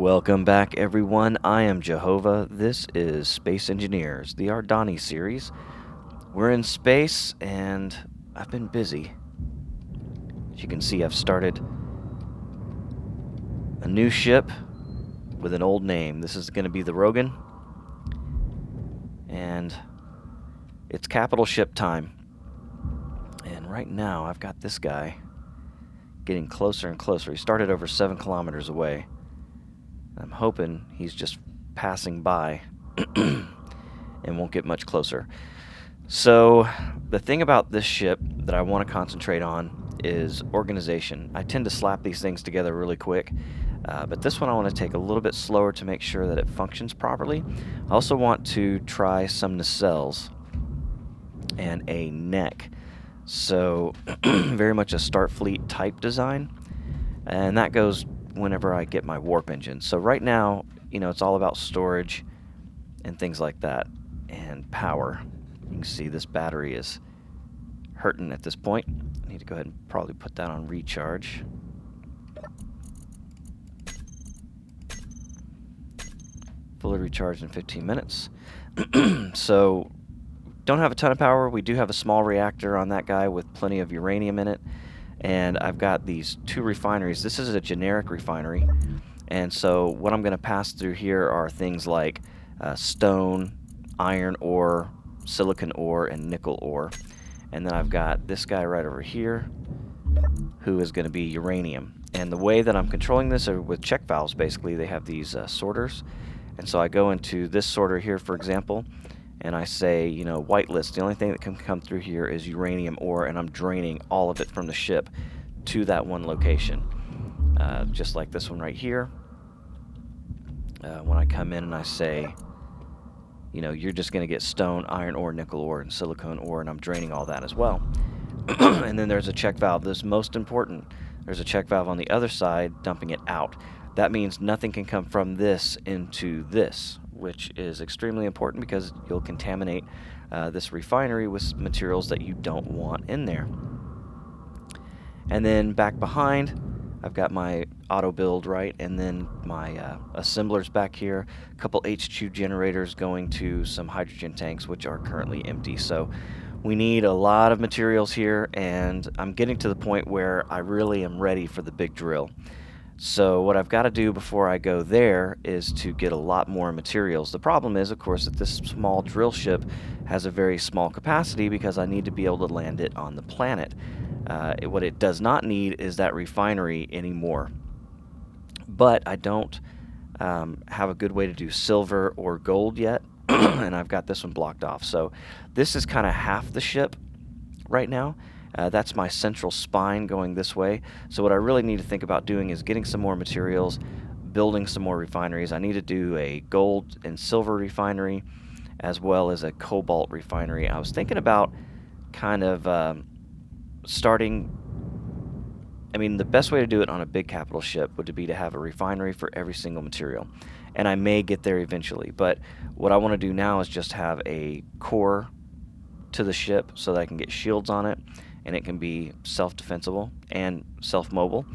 Welcome back, everyone. I am JoeHova. This is Space Engineers, the Ardani series. We're in space, and I've been busy. As you can see, I've started a new ship with an old name. This is going to be the Rogan, and it's capital ship time. And right now, I've got this guy getting closer and closer. He started over 7 kilometers away. I'm hoping he's just passing by and won't get much closer. So the thing about this ship that I want to concentrate on is organization. I tend to slap these things together really quick, but this one I want to take a little bit slower to make sure that it functions properly. I also want to try some nacelles and a neck. So very much a Starfleet type design, and that goes whenever I get my warp engine. So right now, it's all about storage and things like that, and power. You can see this battery is hurting at this point. I need to go ahead and probably put that on recharge. Fully recharged in 15 minutes. So don't have a ton of power. We do have a small reactor on that guy with plenty of uranium in it. And I've got these 2 refineries. This is a generic refinery. And so what I'm going to pass through here are things like stone, iron ore, silicon ore, and nickel ore. And then I've got this guy right over here who is going to be uranium. And the way that I'm controlling this are with check valves. Basically, they have these sorters. And so I go into this sorter here, for example, and I say, whitelist. The only thing that can come through here is uranium ore, and I'm draining all of it from the ship to that one location. Just like this one right here. When I come in and I say, you're just going to get stone, iron ore, nickel ore, and silicone ore, and I'm draining all that as well. And then there's a check valve. This is most important. There's a check valve on the other side dumping it out. That means nothing can come from this into this, which is extremely important because you'll contaminate this refinery with materials that you don't want in there. And then back behind, I've got my auto build, right, and then my assemblers back here, a couple H2 generators going to some hydrogen tanks, which are currently empty. So we need a lot of materials here, and I'm getting to the point where I really am ready for the big drill. So what I've got to do before I go there is to get a lot more materials. The problem is, of course, that this small drill ship has a very small capacity because I need to be able to land it on the planet. What it does not need is that refinery anymore. But I don't have a good way to do silver or gold yet, and I've got this one blocked off. So this is kind of half the ship right now. That's my central spine going this way. So what I really need to think about doing is getting some more materials, building some more refineries. I need to do a gold and silver refinery as well as a cobalt refinery. I was thinking about kind of starting... the best way to do it on a big capital ship would be to have a refinery for every single material. And I may get there eventually, but what I want to do now is just have a core to the ship so that I can get shields on it, and it can be self-defensible and self-mobile.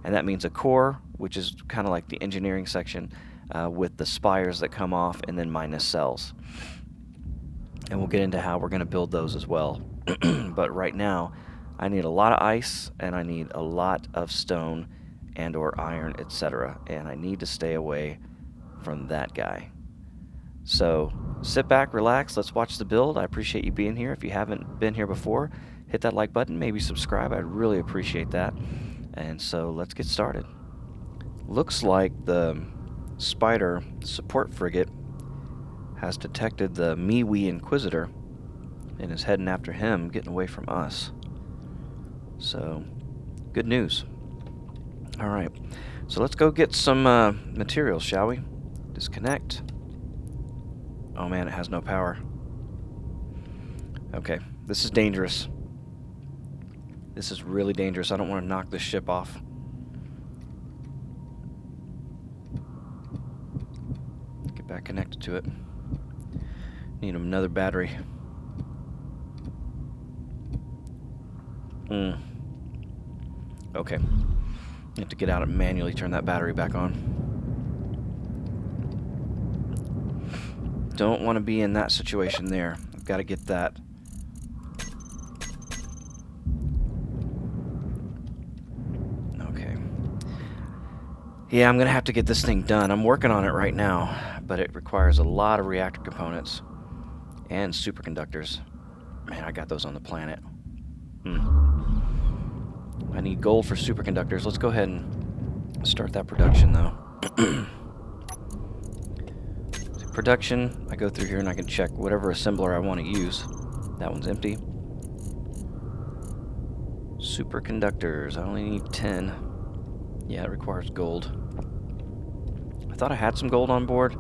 And that means a core, which is kind of like the engineering section, with the spires that come off, and then my nacelles. And we'll get into how we're going to build those as well. But right now, I need a lot of ice, and I need a lot of stone and or iron, etc. And I need to stay away from that guy. So sit back, relax, let's watch the build. I appreciate you being here. If you haven't been here before, hit that like button, maybe subscribe. I'd really appreciate that. And so let's get started. Looks like the Spider support frigate has detected the MeWe Inquisitor and is heading after him, getting away from us. So, good news. All right, so let's go get some materials, shall we? Disconnect. Oh man, it has no power. Okay, this is dangerous. This is really dangerous. I don't want to knock this ship off. Get back connected to it. Need another battery. Okay. You have to get out and manually turn that battery back on. Don't want to be in that situation there. I've got to get that. Okay. Yeah, I'm going to have to get this thing done. I'm working on it right now, but it requires a lot of reactor components and superconductors. Man, I got those on the planet. I need gold for superconductors. Let's go ahead and start that production, though. Production, I go through here and I can check whatever assembler I want to use. That one's empty. Superconductors, I only need 10. Yeah, it requires gold. I thought I had some gold on board.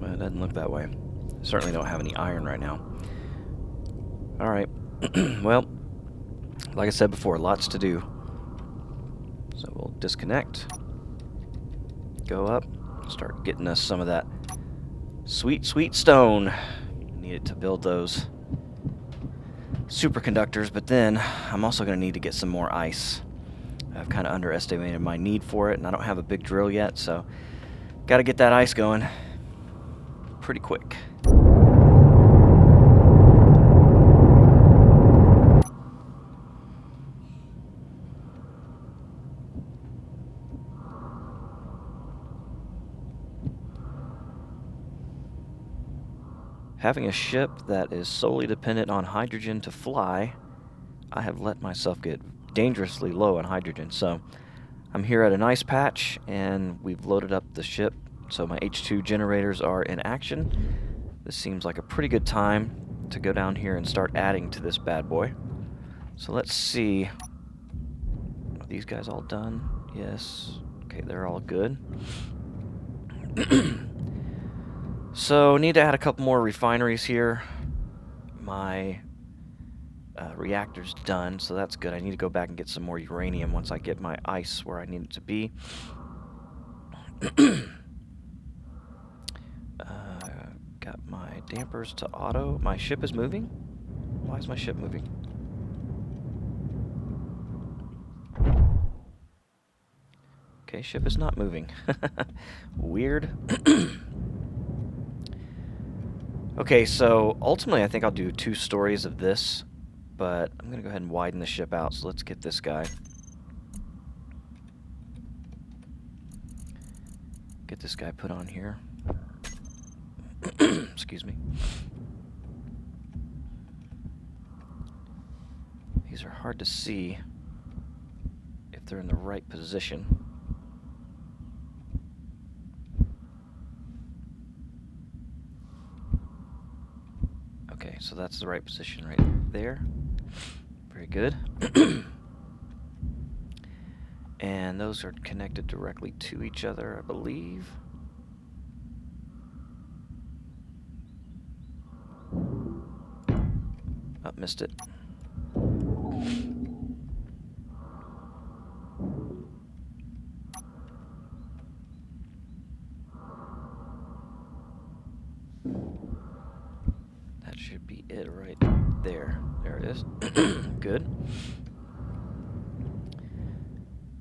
Well, it doesn't look that way. I certainly don't have any iron right now. Alright. Well, like I said before, lots to do. So we'll disconnect. Go up. Start getting us some of that sweet, sweet stone. Needed to build those superconductors, but then I'm also going to need to get some more ice. I've kind of underestimated my need for it, and I don't have a big drill yet, so got to get that ice going pretty quick. Having a ship that is solely dependent on hydrogen to fly, I have let myself get dangerously low on hydrogen. So I'm here at an ice patch, and we've loaded up the ship, so my H2 generators are in action. This seems like a pretty good time to go down here and start adding to this bad boy. So let's see. Are these guys all done? Yes. Okay, they're all good. So, need to add a couple more refineries here. My reactor's done, so that's good. I need to go back and get some more uranium once I get my ice where I need it to be. Got my dampers to auto. My ship is moving? Why is my ship moving? Okay, ship is not moving. Weird. Okay, so ultimately I think I'll do 2 stories of this, but I'm going to go ahead and widen the ship out, so let's get this guy. Get this guy put on here. Excuse me. These are hard to see if they're in the right position. Okay, so that's the right position right there. Very good. And those are connected directly to each other, I believe. Oh, missed it. That should be it right there. There it is. Good.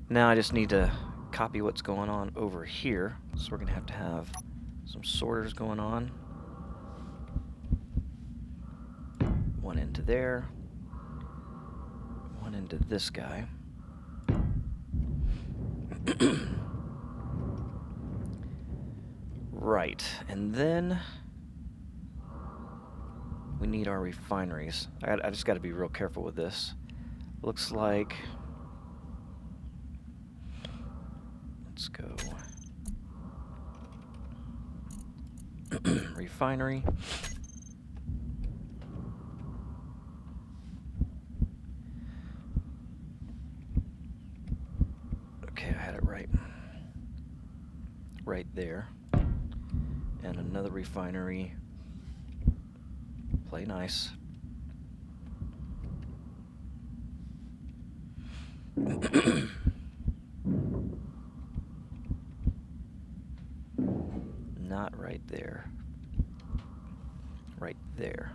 Now I just need to copy what's going on over here. So we're going to have some sorters going on. One into there. One into this guy. Right, and then we need our refineries. I just got to be real careful with this. Looks like... Let's go. Refinery. Okay, I had it right. Right there. And another refinery. Play nice. Not right there. Right there.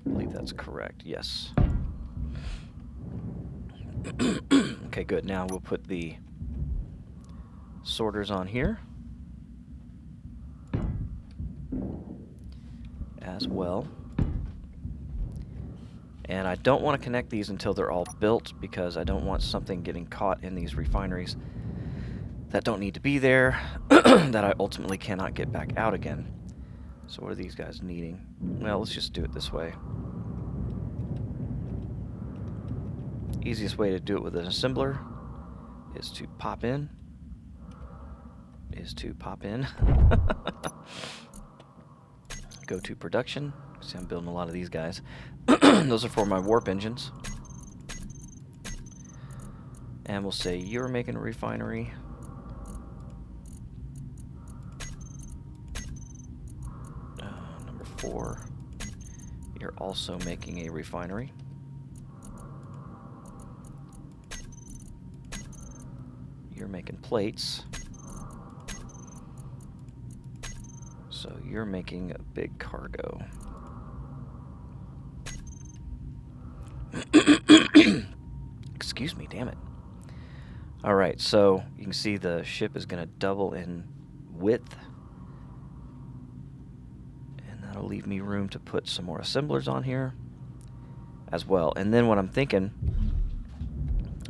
I believe that's correct, yes. Okay, good. Now we'll put the sorters on here. as well. And I don't want to connect these until they're all built, because I don't want something getting caught in these refineries that don't need to be there that I ultimately cannot get back out again. So what are these guys needing? Well, let's just do it this way. Easiest way to do it with an assembler is to pop in. Go to production. See, I'm building a lot of these guys. Those are for my warp engines. And we'll say you're making a refinery. Number 4. You're also making a refinery. You're making plates. So you're making a big cargo. Excuse me, damn it. Alright, so you can see the ship is going to double in width. And that'll leave me room to put some more assemblers on here as well. And then what I'm thinking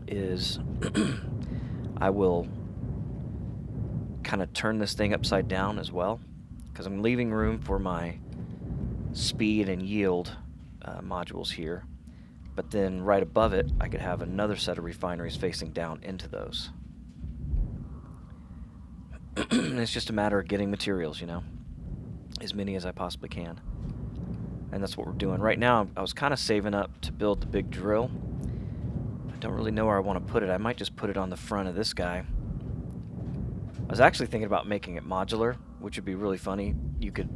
is I will kind of turn this thing upside down as well, because I'm leaving room for my speed and yield modules here. But then right above it, I could have another set of refineries facing down into those. It's just a matter of getting materials, you know, as many as I possibly can. And that's what we're doing. Right now, I was kind of saving up to build the big drill. I don't really know where I want to put it. I might just put it on the front of this guy. I was actually thinking about making it modular, which would be really funny. You could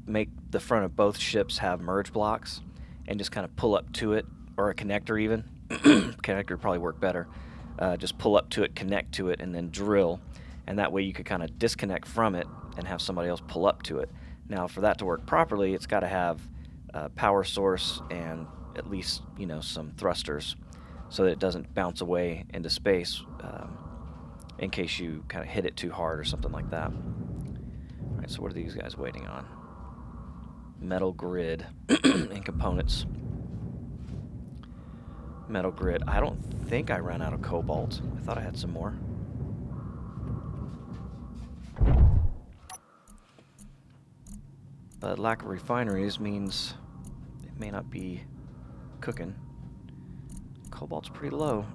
make the front of both ships have merge blocks and just kind of pull up to it, or a connector even. Connector would probably work better. Just pull up to it, connect to it, and then drill. And that way you could kind of disconnect from it and have somebody else pull up to it. Now, for that to work properly, it's got to have a power source and at least, you know, some thrusters so that it doesn't bounce away into space in case you kind of hit it too hard or something like that. All right, so what are these guys waiting on? Metal grid and components. Metal grid. I don't think I ran out of cobalt. I thought I had some more. But lack of refineries means it may not be cooking. Cobalt's pretty low.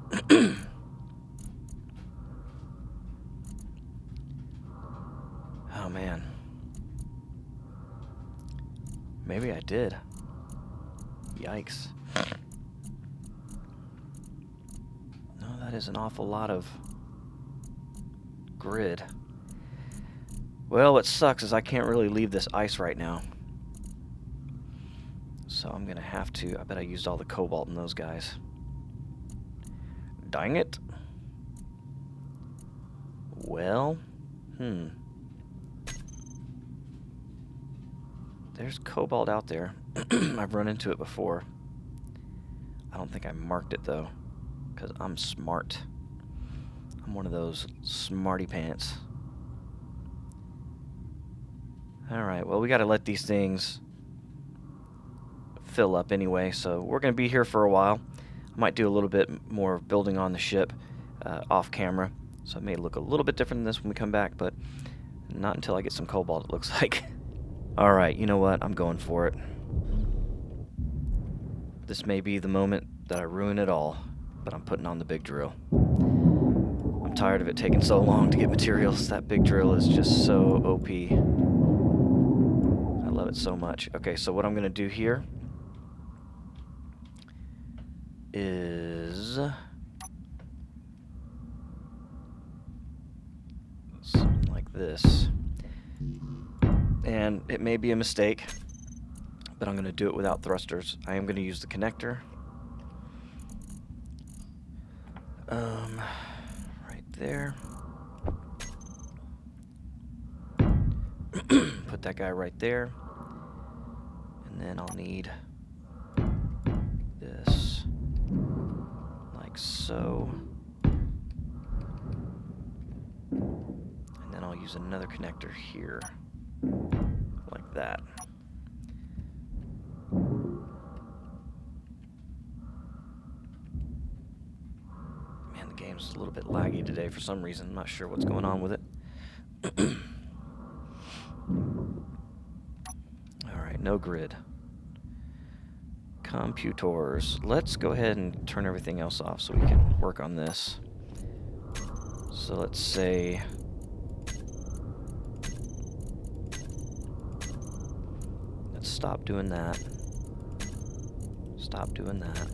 Oh man. Maybe I did. Yikes. No, that is an awful lot of grid. Well, what sucks is I can't really leave this ice right now. So I'm gonna have to. I bet I used all the cobalt in those guys. Dang it. Well, there's cobalt out there. I've run into it before. I don't think I marked it though, because I'm smart. I'm one of those smarty pants. Alright, well, we gotta let these things fill up anyway, so we're gonna be here for a while. I might do a little bit more building on the ship off camera, so it may look a little bit different than this when we come back, but not until I get some cobalt, it looks like. Alright, you know what? I'm going for it. This may be the moment that I ruin it all, but I'm putting on the big drill. I'm tired of it taking so long to get materials. That big drill is just so OP. I love it so much. Okay, so what I'm going to do here is something like this. And it may be a mistake, but I'm going to do it without thrusters. I am going to use the connector. Right there. Put that guy right there. And then I'll need this like so. And then I'll use another connector here. Like that. It's a little bit laggy today for some reason. I'm not sure what's going on with it. Alright, no grid. Computers. Let's go ahead and turn everything else off so we can work on this. So let's say... let's stop doing that. Stop doing that.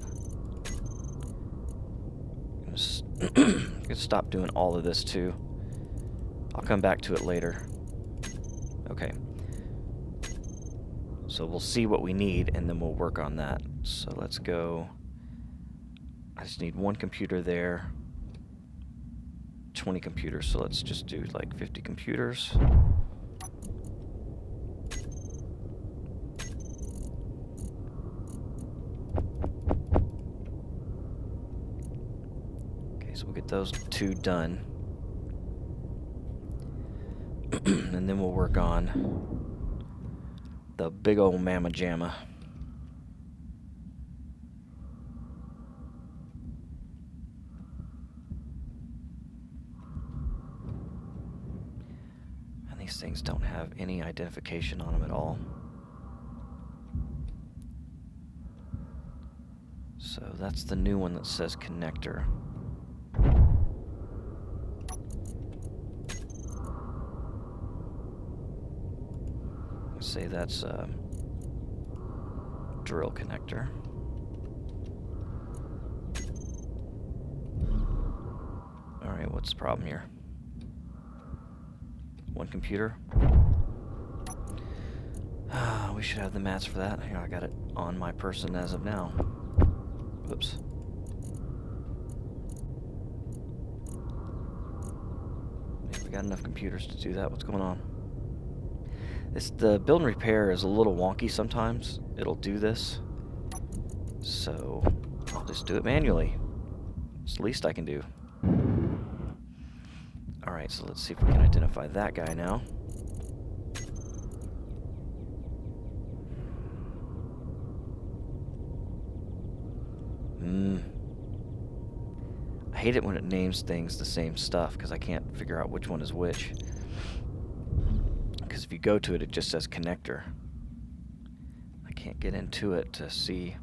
I'm gonna stop doing all of this too. I'll come back to it later. Okay. So we'll see what we need and then we'll work on that. So let's go. I just need one computer there. 20 computers, so let's just do like 50 computers. Okay, so we'll get those 2 done. And then we'll work on the big old mamma jamma. And these things don't have any identification on them at all. So that's the new one that says connector. Say that's a drill connector. Alright, what's the problem here? One computer? We should have the mats for that. Here, I got it on my person as of now. Whoops. Yeah, we got enough computers to do that. What's going on? The build and repair is a little wonky sometimes. It'll do this. So I'll just do it manually. It's the least I can do. Alright, so let's see if we can identify that guy now. I hate it when it names things the same stuff because I can't figure out which one is which. If you go to it, it just says connector. I can't get into it to see.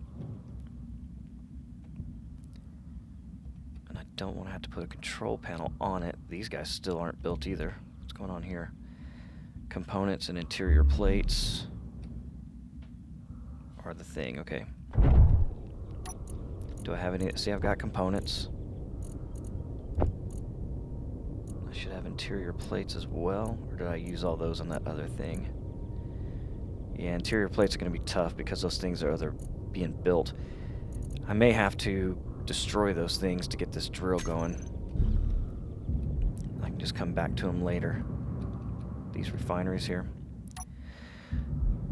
And I don't want to have to put a control panel on it. These guys still aren't built either. What's going on here? Components and interior plates are the thing. Okay. Do I have any? See, I've got components. I should have interior plates as well, or did I use all those on that other thing? Yeah, interior plates are going to be tough because those things are being built. I may have to destroy those things to get this drill going. I can just come back to them later. These refineries here.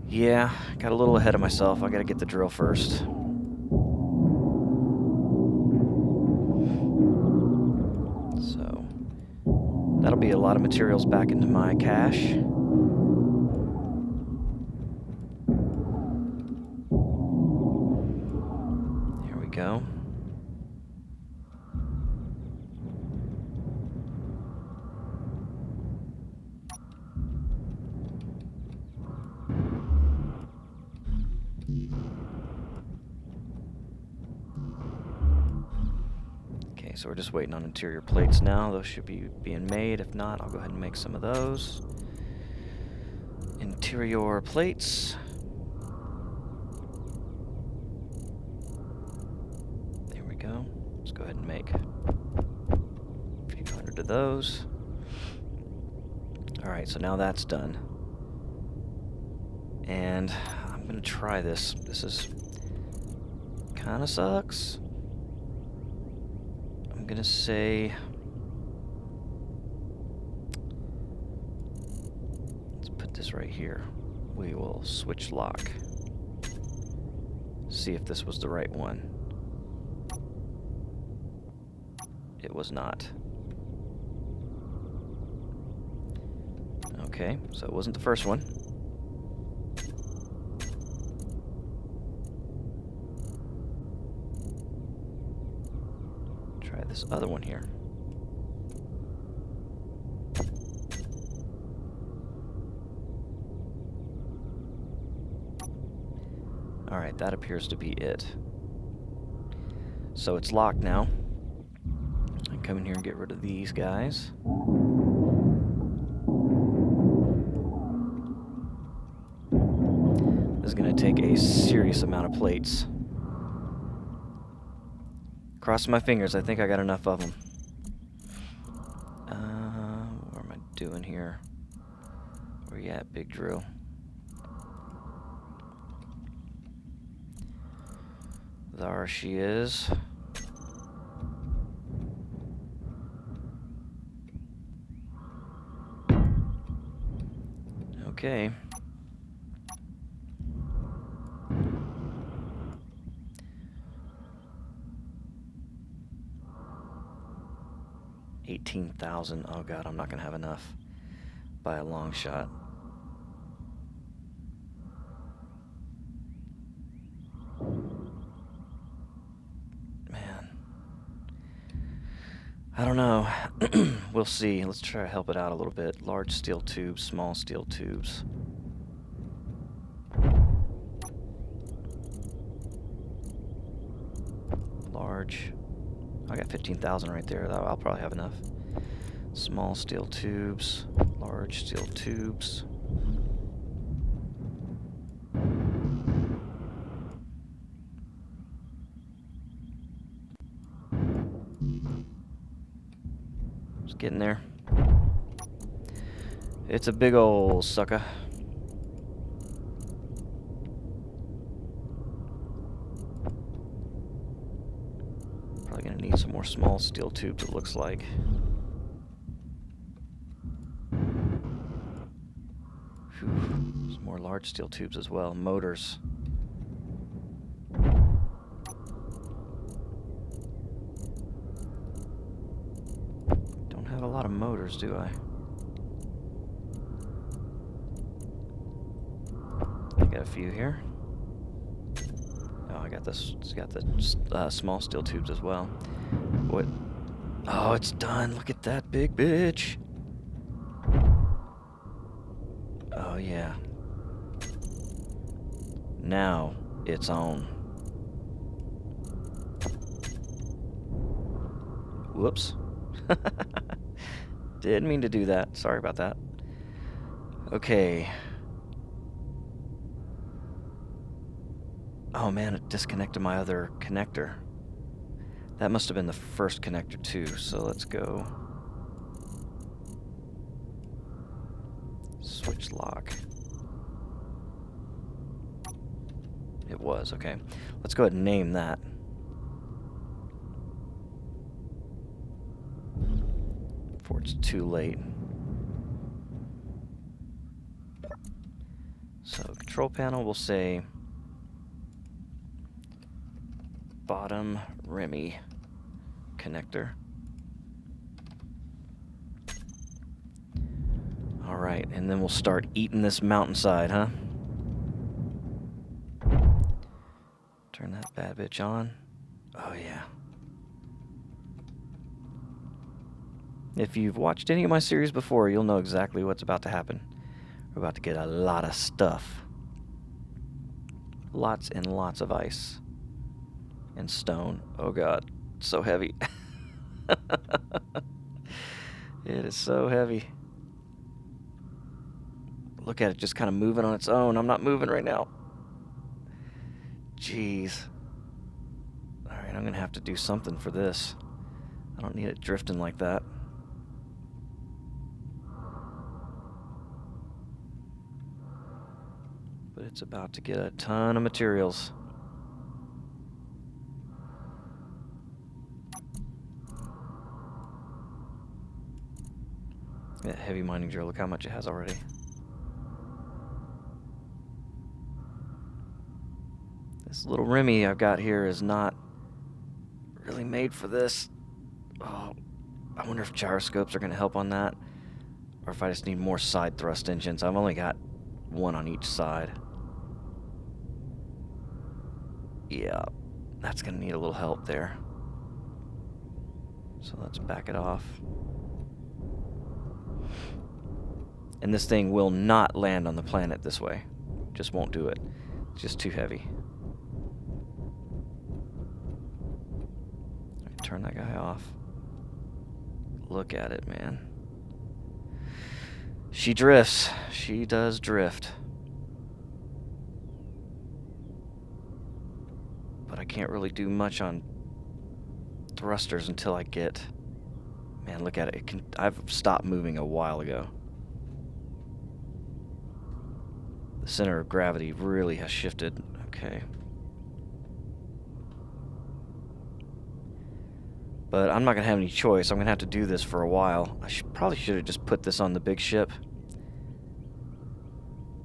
Yeah, got a little ahead of myself. I got to get the drill first. That'll be a lot of materials back into my cache. Here we go. Okay, so we're just waiting on interior plates now. Those should be being made. If not, I'll go ahead and make some of those. Interior plates. There we go. Let's go ahead and make a few hundred of those. Alright, so now that's done. And I'm going to try this. This is kind of sucks. I'm gonna say, let's put this right here. We will switch lock. See if this was the right one. It was not. Okay, so it wasn't the first one. Try this other one here. Alright, that appears to be it. So it's locked now. I come in here and get rid of these guys. This is going to take a serious amount of plates. Crossing my fingers, I think I got enough of them. What am I doing here? Where you at, big drill? There she is. Okay. $18,000. Oh god, I'm not gonna have enough by a long shot. Man, I don't know. We'll see. Let's try to help it out a little bit. Large steel tubes, small steel tubes. Large. I got 15,000 right there. I'll probably have enough. Small steel tubes, large steel tubes. Just getting there. It's a big ol' sucker. Probably gonna need some more small steel tubes, it looks like. Whew. Some more large steel tubes as well. Motors. Don't have a lot of motors, do I? I got a few here. Oh, I got this. It's got the small steel tubes as well. What? Oh, it's done. Look at that big bitch. Oh, yeah. Now it's on. Whoops. Didn't mean to do that. Sorry about that. Okay. Oh man, it disconnected my other connector. That must have been the first connector too, so let's go. Switch lock. It was, okay. Let's go ahead and name that. Before it's too late. So control panel will say bottom Remy connector. Alright, and then we'll start eating this mountainside, huh? Turn that bad bitch on. Oh yeah. If you've watched any of my series before, you'll know exactly what's about to happen. We're about to get a lot of stuff. Lots and lots of ice. And stone. Oh god, it's so heavy. It is so heavy. Look at it just kind of moving on its own. I'm not moving right now. Jeez. Alright, I'm gonna have to do something for this. I don't need it drifting like that. But it's about to get a ton of materials. That heavy mining drill, look how much it has already. This little Remy I've got here is not really made for this. Oh, I wonder if gyroscopes are going to help on that. Or if I just need more side thrust engines. I've only got one on each side. Yeah, that's going to need a little help there. So let's back it off. And this thing will not land on the planet this way. Just won't do it. It's just too heavy. turn that guy off. Look at it, man. She drifts. She does drift. But I can't really do much on thrusters until I get... Man, look at it. I've stopped moving a while ago. The center of gravity really has shifted. Okay. But I'm not going to have any choice. I'm going to have to do this for a while. I probably should have just put this on the big ship.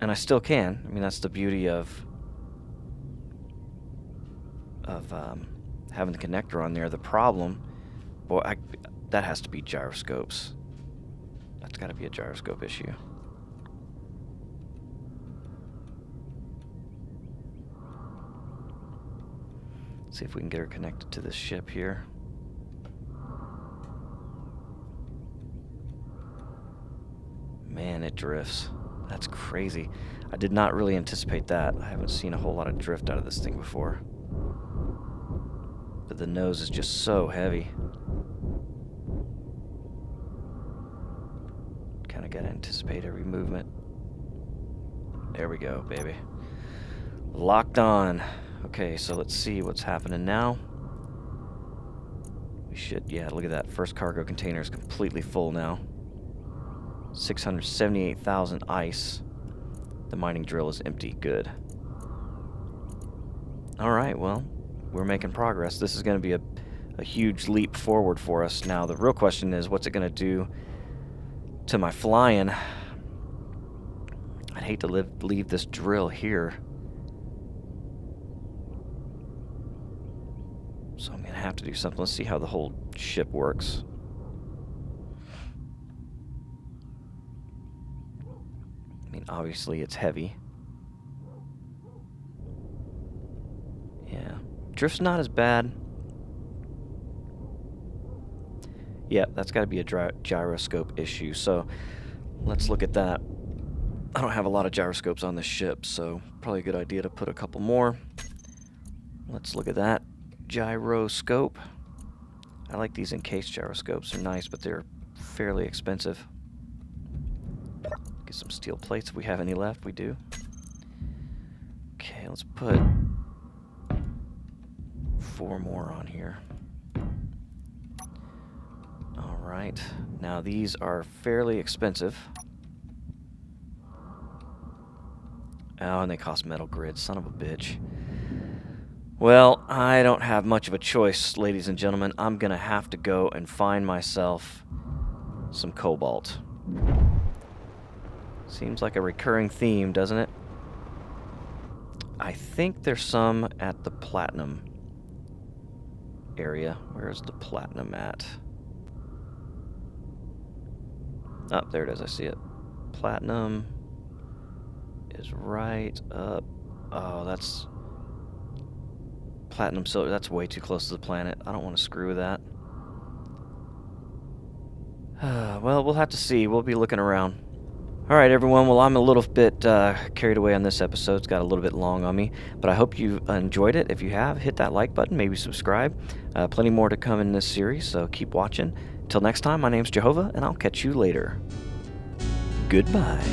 And I still can. I mean, that's the beauty of having the connector on there. The problem, boy, that has to be gyroscopes. That's got to be a gyroscope issue. See if we can get her connected to this ship here. Man, it drifts. That's crazy. I did not really anticipate that. I haven't seen a whole lot of drift out of this thing before. But the nose is just so heavy. Kind of got to anticipate every movement. There we go, baby. Locked on. Okay, so let's see what's happening now. We should, yeah, look at that. First cargo container is completely full now. 678,000 ice. The mining drill is empty. Good. Alright, well, we're making progress. This is going to be a huge leap forward for us. Now, the real question is, what's it going to do to my flying? I'd hate to leave this drill here. So I'm going to have to do something. Let's see how the whole ship works. I mean, obviously it's heavy. Yeah. Drift's not as bad. Yeah, that's got to be a gyroscope issue. So let's look at that. I don't have a lot of gyroscopes on this ship, so probably a good idea to put a couple more. Let's look at that. Gyroscope. I like these encased gyroscopes. They're nice, but they're fairly expensive. Get some steel plates if we have any left. We do. Okay, let's put 4 more on here. Alright. Now these are fairly expensive. Oh, and they cost metal grids. Son of a bitch. Well, I don't have much of a choice, ladies and gentlemen. I'm going to have to go and find myself some cobalt. Seems like a recurring theme, doesn't it? I think there's some at the platinum area. Where's the platinum at? Oh, there it is. I see it. Platinum is right up. Oh, that's... Platinum silver, that's way too close to the planet. I don't want to screw with that. Well, we'll have to see. We'll be looking around. Alright, everyone. Well, I'm a little bit carried away on this episode. It's got a little bit long on me. But I hope you enjoyed it. If you have, hit that like button. Maybe subscribe. Plenty more to come in this series, so keep watching. Till next time, my name's JoeHova, and I'll catch you later. Goodbye.